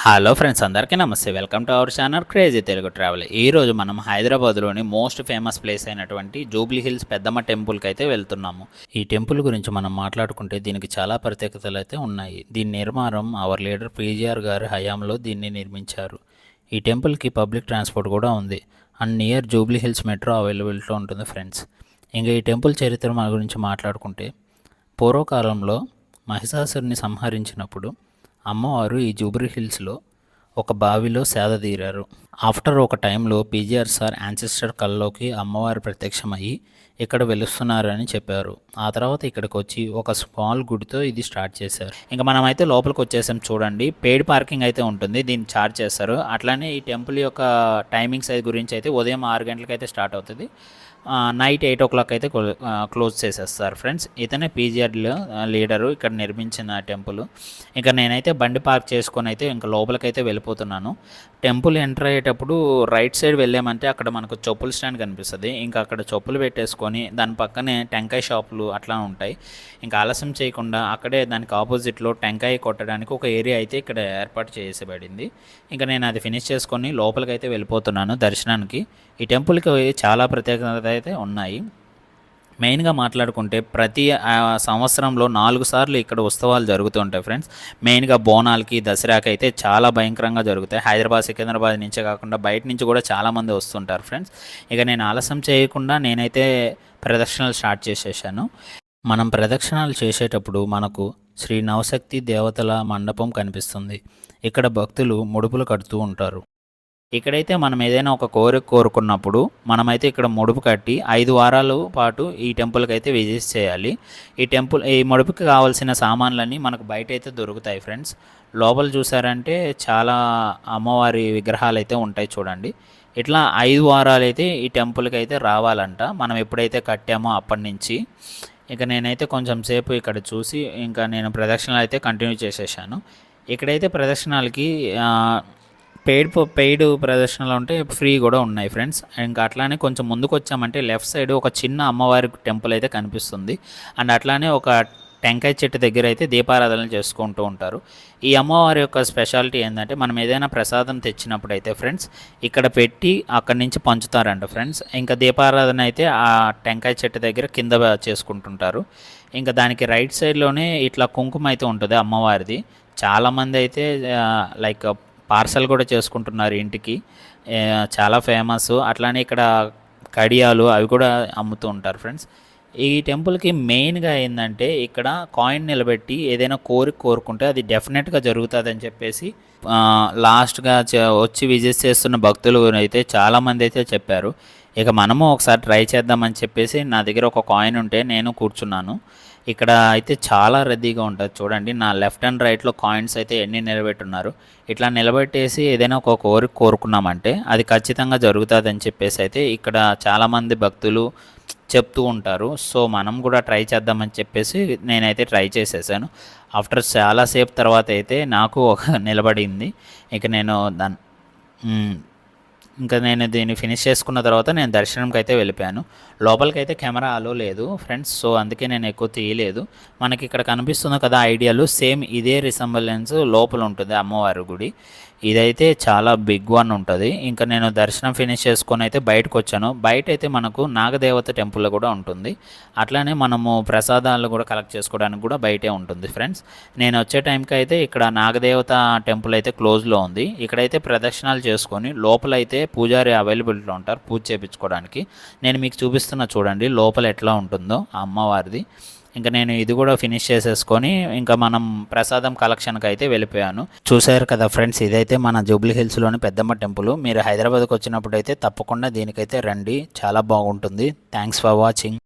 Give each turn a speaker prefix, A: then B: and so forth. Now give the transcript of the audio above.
A: Hello friends, అందరికీ నమస్తే. Welcome to our channel crazy Telugu travel. ఈరోజు మనం హైదరాబాద్లోని మోస్ట్ ఫేమస్ ప్లేస్ అయినటువంటి జూబ్లీ హిల్స్ పెద్దమ్మ టెంపుల్కి అయితే వెళ్తున్నాము. ఈ టెంపుల్ గురించి మనం మాట్లాడుకుంటే దీనికి చాలా ప్రత్యేకతలు అయితే ఉన్నాయి. దీని నిర్మాణం అవర్ లీడర్ పీజీఆర్ గారి హయాంలో దీన్ని నిర్మించారు. ఈ టెంపుల్కి పబ్లిక్ ట్రాన్స్పోర్ట్ కూడా ఉంది and near Jubilee hills metro అవైలబిలిటీలో ఉంటుంది ఫ్రెండ్స్. ఇంకా ఈ టెంపుల్ చరిత్ర మన గురించి మాట్లాడుకుంటే పూర్వకాలంలో మహిషాసురుని సంహరించినప్పుడు అమ్మవారు ఈ జూబ్లీ హిల్స్లో ఒక బావిలో సేద తీరారు. ఆఫ్టర్ ఒక టైంలో పీజీఆర్ సార్ యాన్సిస్టర్ కల్లోకి అమ్మవారు ప్రత్యక్షమయ్యి ఇక్కడ వెలుస్తున్నారని చెప్పారు. ఆ తర్వాత ఇక్కడికి వచ్చి ఒక స్మాల్ గుడితో ఇది స్టార్ట్ చేశారు. ఇంకా మనం అయితే లోపలికి వచ్చేసాం. చూడండి, పెయిడ్ పార్కింగ్ అయితే ఉంటుంది, దీన్ని ఛార్జ్ చేస్తారు. అట్లానే ఈ టెంపుల్ యొక్క టైమింగ్స్ గురించి అయితే ఉదయం 6 గంటలకు అయితే స్టార్ట్ అవుతుంది, నైట్ 8 o'clock అయితే క్లోజ్ చేసేస్తారు ఫ్రెండ్స్. ఇతనే పీజీఆర్ లీడరు ఇక్కడ నిర్మించిన టెంపుల్. ఇంకా నేనైతే బండి పార్క్ చేసుకొని అయితే ఇంకా లోపలికైతే వెళ్ళిపోతున్నాను. టెంపుల్ ఎంటర్ అయ్యేటప్పుడు రైట్ సైడ్ వెళ్ళామంటే అక్కడ మనకు చెప్పుల స్టాండ్ కనిపిస్తుంది. ఇంకా అక్కడ చెప్పులు పెట్టేసుకొని దాని పక్కనే టెంకాయ షాపులు అట్లా ఉంటాయి. ఇంకా ఆలస్యం చేయకుండా అక్కడే దానికి ఆపోజిట్లో టెంకాయ కొట్టడానికి ఒక ఏరియా అయితే ఇక్కడ ఏర్పాటు చేసేబడింది. ఇంకా నేను అది ఫినిష్ చేసుకొని లోపలికైతే వెళ్ళిపోతున్నాను దర్శనానికి. ఈ టెంపుల్కి చాలా ప్రత్యేకత అయితే ఉన్నాయి. మెయిన్గా మాట్లాడుకుంటే ప్రతి సంవత్సరంలో 4 సార్లు ఇక్కడ ఉత్సవాలు జరుగుతుంటాయి ఫ్రెండ్స్. మెయిన్గా బోనాలకి, దసరాకి అయితే చాలా భయంకరంగా జరుగుతాయి. హైదరాబాద్, సికింద్రాబాద్ నుంచే కాకుండా బయట నుంచి కూడా చాలామంది వస్తుంటారు ఫ్రెండ్స్. ఇక నేను ఆలస్యం చేయకుండా నేనైతే ప్రదక్షిణలు స్టార్ట్ చేసేసాను. మనం ప్రదక్షిణాలు చేసేటప్పుడు మనకు శ్రీ నవశక్తి దేవతల మండపం కనిపిస్తుంది. ఇక్కడ భక్తులు ముడుపులు కడుతూ ఉంటారు. ఇక్కడైతే మనం ఏదైనా ఒక కోరిక కోరుకున్నప్పుడు మనమైతే ఇక్కడ ముడుపు కట్టి 5 వారాల పాటు ఈ టెంపుల్కి అయితే విజిట్ చేయాలి. ఈ ముడుపుకి కావాల్సిన సామాన్లన్నీ మనకు బయట అయితే దొరుకుతాయి ఫ్రెండ్స్. లోపల చూసారంటే చాలా అమ్మవారి విగ్రహాలు అయితే ఉంటాయి చూడండి. ఇట్లా 5 వారాలు అయితే ఈ టెంపుల్కి అయితే రావాలంట, మనం ఎప్పుడైతే కట్టామో అప్పటి నుంచి. ఇక నేనైతే కొంచెం సేపు ఇక్కడ చూసి ఇంకా నేను ప్రదక్షిణలు అయితే కంటిన్యూ చేసేసాను. ఇక్కడైతే ప్రదక్షిణాలకి పెయిడ్ ప్రదర్శనలు ఉంటే ఫ్రీ కూడా ఉన్నాయి ఫ్రెండ్స్. ఇంకా అట్లానే కొంచెం ముందుకు వచ్చామంటే లెఫ్ట్ సైడ్ ఒక చిన్న అమ్మవారి టెంపుల్ అయితే కనిపిస్తుంది. అండ్ అట్లానే ఒక టెంకాయ చెట్టు దగ్గర అయితే దీపారాధనలు చేసుకుంటూ ఉంటారు. ఈ అమ్మవారి యొక్క స్పెషాలిటీ ఏంటంటే మనం ఏదైనా ప్రసాదం తెచ్చినప్పుడు అయితే ఫ్రెండ్స్ ఇక్కడ పెట్టి అక్కడి నుంచి పంచుతారంట ఫ్రెండ్స్. ఇంకా దీపారాధన అయితే ఆ టెంకాయ చెట్టు దగ్గర కింద చేసుకుంటుంటారు. ఇంకా దానికి రైట్ సైడ్లోనే ఇట్లా కుంకుమ అయితే ఉంటుంది అమ్మవారిది. చాలామంది అయితే లైక్ పార్సల్ కూడా చేసుకుంటున్నారు ఇంటికి, చాలా ఫేమస్. అట్లానే ఇక్కడ కడియాలు అవి కూడా అమ్ముతూ ఉంటారు ఫ్రెండ్స్. ఈ టెంపుల్కి మెయిన్గా ఏంటంటే ఇక్కడ కాయిన్ నిలబెట్టి ఏదైనా కోరుకుంటే అది డెఫినెట్గా జరుగుతుంది అని చెప్పేసి లాస్ట్గా వచ్చి విజిట్ చేస్తున్న భక్తులు అయితే చాలామంది అయితే చెప్పారు. ఇక మనము ఒకసారి ట్రై చేద్దామని చెప్పేసి నా దగ్గర ఒక కాయిన్ ఉంటే నేను కూర్చున్నాను. ఇక్కడ అయితే చాలా రద్దీగా ఉంటుంది చూడండి. నా లెఫ్ట్ అండ్ రైట్లో కాయిన్స్ అయితే ఎన్ని నిలబెట్టున్నారు. ఇట్లా నిలబెట్టేసి ఏదైనా ఒక కోరుకున్నామంటే అది ఖచ్చితంగా జరుగుతుంది అని చెప్పేసి అయితే ఇక్కడ చాలామంది భక్తులు చెప్తూ ఉంటారు. సో మనం కూడా ట్రై చేద్దామని చెప్పేసి నేనైతే ట్రై చేసేసాను. ఆఫ్టర్ చాలాసేపు తర్వాత అయితే నాకు ఒక నిలబడింది. ఇక నేను ఇంకా నేను దీన్ని ఫినిష్ చేసుకున్న తర్వాత నేను దర్శనంకి అయితే వెళ్ళిపోయాను. లోపలికైతే కెమెరా అలో లేదు ఫ్రెండ్స్, సో అందుకే నేను ఎక్కువ తీయలేదు. మనకి ఇక్కడ కనిపిస్తుంది కదా ఐడియాలు, సేమ్ ఇదే రిసెంబలెన్స్ లోపల ఉంటుంది అమ్మవారి గుడి. ఇదైతే చాలా బిగ్ వన్ ఉంటుంది. ఇంకా నేను దర్శనం ఫినిష్ చేసుకొని అయితే బయటకు వచ్చాను. బయట అయితే మనకు నాగదేవత టెంపుల్ కూడా ఉంటుంది. అట్లానే మనము ప్రసాదాలు కూడా కలెక్ట్ చేసుకోవడానికి కూడా బయటే ఉంటుంది ఫ్రెండ్స్. నేను వచ్చే టైంకి అయితే ఇక్కడ నాగదేవత టెంపుల్ అయితే క్లోజ్లో ఉంది. ఇక్కడైతే ప్రదక్షిణాలు చేసుకొని లోపలైతే పూజారి అవైలబిలిటీలో ఉంటారు పూజ చేయించుకోవడానికి. నేను మీకు చూపిస్తున్నా చూడండి లోపల ఎట్లా ఉంటుందో ఆ అమ్మవారిది. ఇంకా నేను ఇది కూడా ఫినిష్ చేసేసుకొని ఇంకా మనం ప్రసాదం కలెక్షన్కి అయితే వెళ్ళిపోయాను. చూసారు కదా ఫ్రెండ్స్, ఇదైతే మన జూబ్లీ హిల్స్లోని పెద్దమ్మ టెంపుల్. మీరు హైదరాబాద్కి వచ్చినప్పుడు అయితే తప్పకుండా దీనికైతే రండి, చాలా బాగుంటుంది. Thanks for watching.